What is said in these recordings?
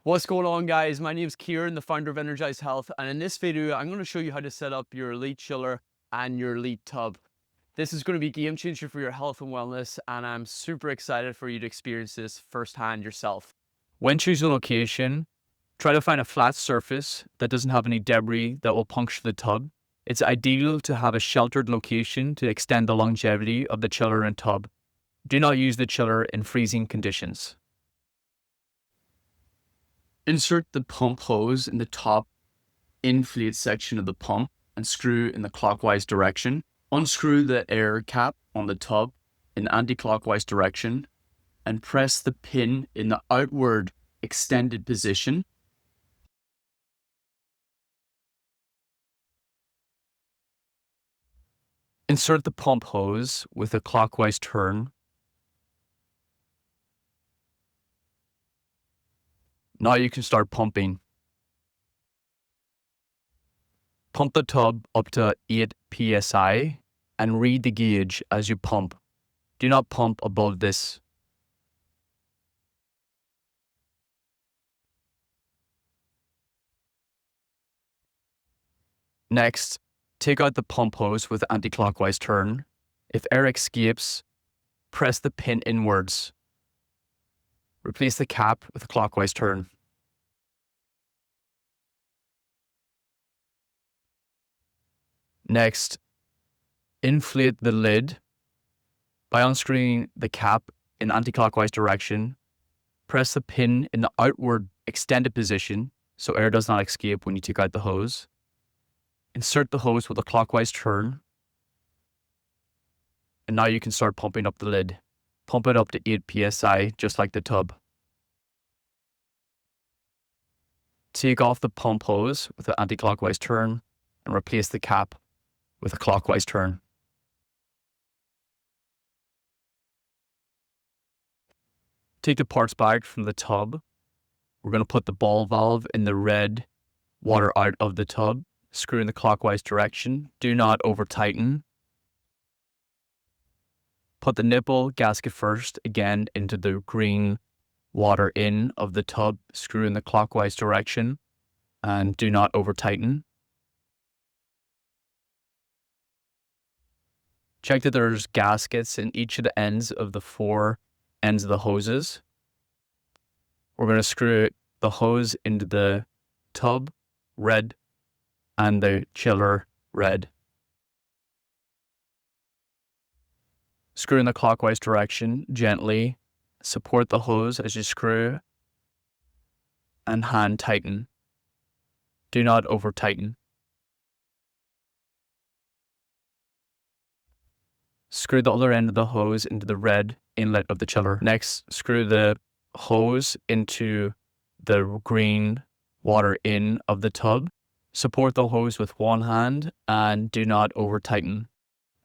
What's going on, guys? My name is Kieran, the founder of Energized Health, and in this video I'm going to show you how to set up your Elite chiller and your Elite tub. This is going to be a game changer for your health and wellness, and I'm super excited for you to experience this firsthand yourself. When choosing a location, try to find a flat surface that doesn't have any debris that will puncture the tub. It's ideal to have a sheltered location to extend the longevity of the chiller and tub. Do not use the chiller in freezing conditions. Insert the pump hose in the top inflate section of the pump and screw in the clockwise direction. Unscrew the air cap on the tub in anti-clockwise direction and press the pin in the outward extended position. Insert the pump hose with a clockwise turn. Now you can start pumping. Pump the tub up to 8 psi and read the gauge as you pump. Do not pump above this. Next, take out the pump hose with anti-clockwise turn. If air escapes, press the pin inwards. Replace the cap with a clockwise turn. Next, inflate the lid by unscrewing the cap in anti-clockwise direction. Press the pin in the outward extended position so air does not escape when you take out the hose. Insert the hose with a clockwise turn. And now you can start pumping up the lid. Pump it up to 8 psi, just like the tub. Take off the pump hose with an anti-clockwise turn and replace the cap with a clockwise turn. Take the parts bag from the tub. We're going to put the ball valve in the red water out of the tub. Screw in the clockwise direction. Do not over tighten. Put the nipple gasket first, again into the green water in of the tub. Screw in the clockwise direction and do not over tighten. Check that there's gaskets in each of the ends of the 4 ends of the hoses. We're going to screw the hose into the tub, red, and the chiller, red. Screw in the clockwise direction gently. Support the hose as you screw and hand tighten. Do not over tighten. Screw the other end of the hose into the red inlet of the chiller. Next, screw the hose into the green water in of the tub. Support the hose with one hand and do not over tighten.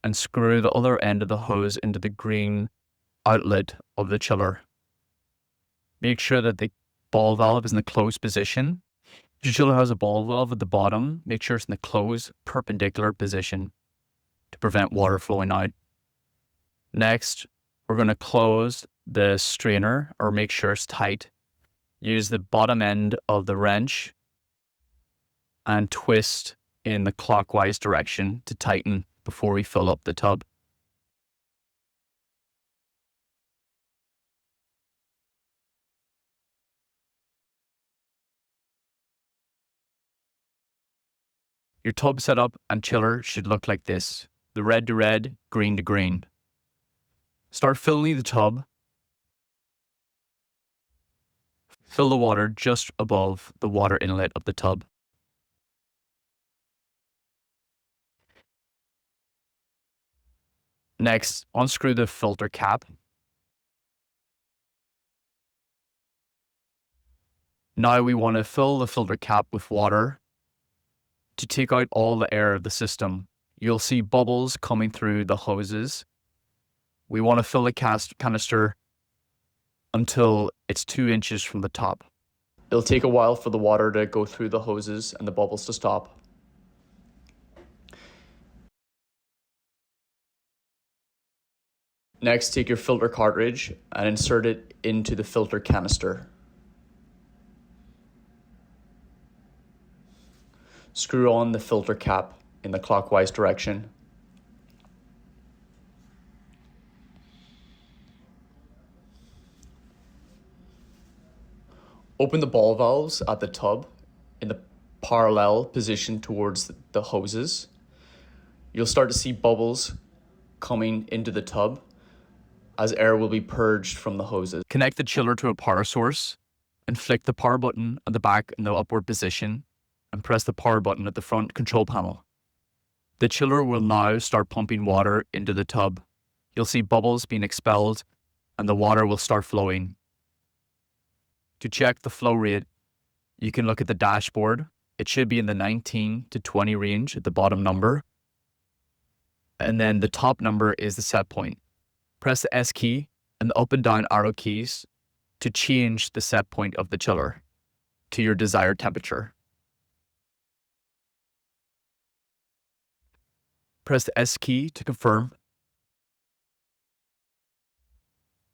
And screw the other end of the hose into the green outlet of the chiller. Make sure that the ball valve is in the closed position. If your chiller has a ball valve at the bottom, make sure it's in the closed perpendicular position to prevent water flowing out. Next, we're going to close the strainer or make sure it's tight. Use the bottom end of the wrench and twist in the clockwise direction to tighten before we fill up the tub. Your tub setup and chiller should look like this: the red to red, green to green. Start filling the tub. Fill the water just above the water inlet of the tub. Next, unscrew the filter cap. Now we want to fill the filter cap with water to take out all the air of the system. You'll see bubbles coming through the hoses. We want to fill the canister until it's 2 inches from the top. It'll take a while for the water to go through the hoses and the bubbles to stop. Next, take your filter cartridge and insert it into the filter canister. Screw on the filter cap in the clockwise direction. Open the ball valves at the tub in the parallel position towards the hoses. You'll start to see bubbles coming into the tub as air will be purged from the hoses. Connect the chiller to a power source and flick the power button at the back in the upward position and press the power button at the front control panel. The chiller will now start pumping water into the tub. You'll see bubbles being expelled and the water will start flowing. To check the flow rate, you can look at the dashboard. It should be in the 19 to 20 range at the bottom number. And then the top number is the set point. Press the S key and the up and down arrow keys to change the set point of the chiller to your desired temperature. Press the S key to confirm.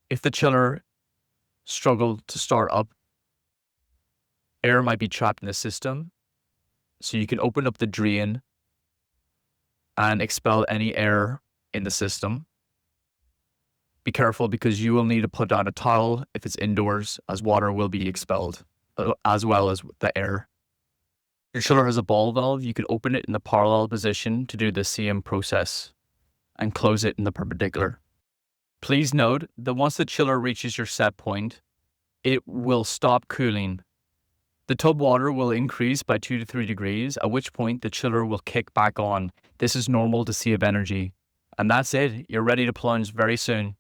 If the chiller struggled to start up, air might be trapped in the system, so you can open up the drain and expel any air in the system. Be careful because you will need to put down a towel if it's indoors, as water will be expelled, as well as the air. Your chiller has a ball valve. You can open it in the parallel position to do the same process and close it in the perpendicular. Please note that once the chiller reaches your set point, it will stop cooling. The tub water will increase by 2 to 3 degrees, at which point the chiller will kick back on. This is normal to save energy. And that's it. You're ready to plunge very soon.